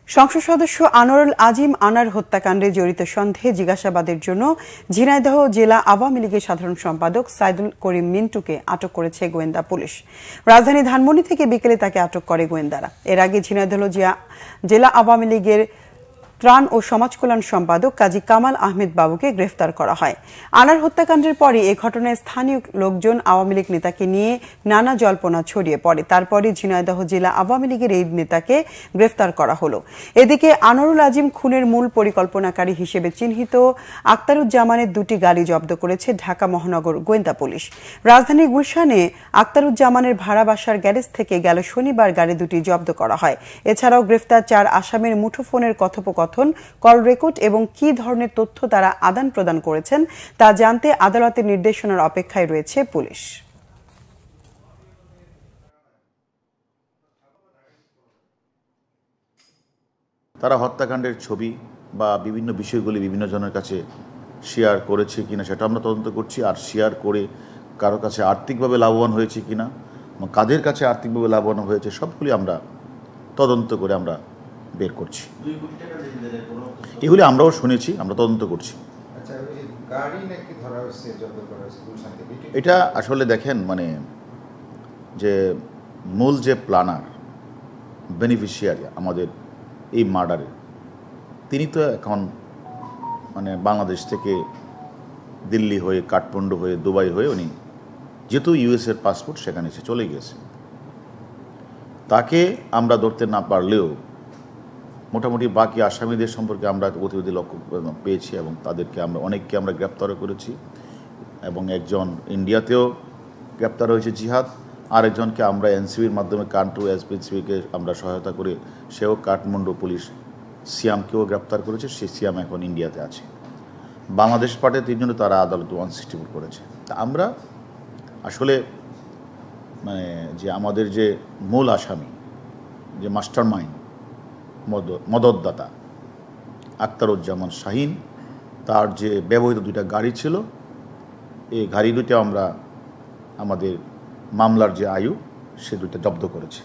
সংসদ সদস্য আনোয়ারুল আজিম আনার হত্যাকাণ্ডে জড়িত সন্দেহে জিজ্ঞাসাবাদের জন্য ঝিনাইদহ জেলা আওয়ামী লীগের সাধারণ সম্পাদক সাইদুল করিম মিন্টুকে আটক করেছে গোয়েন্দা পুলিশ। রাজধানী ধানমন্ডি থেকে বিকেলে তাকে আটক করে গোয়েন্দারা। এর আগে ঝিনাইদহ জেলা আওয়ামী লীগের ত্রাণ ও সমাজ কল্যাণ সম্পাদক কাজী কামাল আহমেদ বাবুকে গ্রেফতার করা হয়। আনার হত্যাকাণ্ডের পরই এই ঘটনায় স্থানীয় লোকজন আওয়ামী লীগ নেতাকে নিয়ে নানা জল্পনা ছড়িয়ে পড়ে। তারপরে ঝিনাইদহ জেলা আওয়ামী লীগের এই নেতাকে গ্রেফতার করা হলো। এদিকে আনোয়ারুল আজিম খুনের মূল পরিকল্পনাকারী হিসেবে চিহ্নিত আক্তারুজ্জামানের দুটি গাড়ি জব্দ করেছে ঢাকা মহানগর গোয়েন্দা পুলিশ। রাজধানীর গুলশানে আক্তারুজ্জামানের ভাড়া বাসার গ্যারেজ থেকে গেল শনিবার গাড়ি দুটি জব্দ করা হয়। এছাড়াও গ্রেফতার 4 আসামির মুঠোফোনের কথোপকথন, কল রেকর্ড এবং কি ধরনের তথ্য তারা আদান প্রদান করেছেন তা জানতে আদালতের নির্দেশনার অপেক্ষায় রয়েছে পুলিশ। তারা হত্যাকাণ্ডের ছবি বা বিভিন্ন বিষয়গুলি বিভিন্ন জনের কাছে শেয়ার করেছে কিনা সেটা আমরা তদন্ত করছি। আর শেয়ার করে কারো কাছে আর্থিকভাবে লাভবান হয়েছে কিনা, কাদের কাছে আর্থিকভাবে লাভবান হয়েছে, সবগুলি আমরা তদন্ত করে আমরা বের করছি। এগুলি আমরাও শুনেছি, আমরা তদন্ত করছি। এটা আসলে দেখেন, মানে যে মূল যে প্ল্যানার, বেনিফিশিয়ারি আমাদের এই মার্ডারের, তিনি তো এখন মানে বাংলাদেশ থেকে দিল্লি হয়ে, কাঠমান্ডু হয়ে, দুবাই হয়ে, উনি যেহেতু ইউএসের পাসপোর্ট সেখানে এসে চলে গেছে। তাকে আমরা ধরতে না পারলেও মোটামুটি বাকি আসামিদের সম্পর্কে আমরা গতিবিধি লক্ষ্য পেয়েছি এবং তাদেরকে আমরা অনেককে আমরা গ্রেপ্তারও করেছি এবং একজন ইন্ডিয়াতেও গ্রেপ্তার হয়েছে জিহাদ, আরেকজনকে আমরা এনসিবির মাধ্যমে কান্ট্রু এসপিসিবিকে আমরা সহায়তা করে সেও কাঠমান্ডু পুলিশ সিয়ামকেও গ্রেপ্তার করেছে। সেই সিয়াম এখন ইন্ডিয়াতে আছে। বাংলাদেশ পার্টে 3 জনে তারা আদালতে 164 করেছে। তা আমরা আসলে মানে যে আমাদের যে মূল আসামি, যে মাস্টার মাইন্ড, মদতদাতা আক্তারুজ্জামান শাহিন, তার যে ব্যবহৃত 2টা গাড়ি ছিল, এই গাড়ি দুটো আমরা আমাদের মামলার যে আয়ু সে 2টা জব্দ করেছে।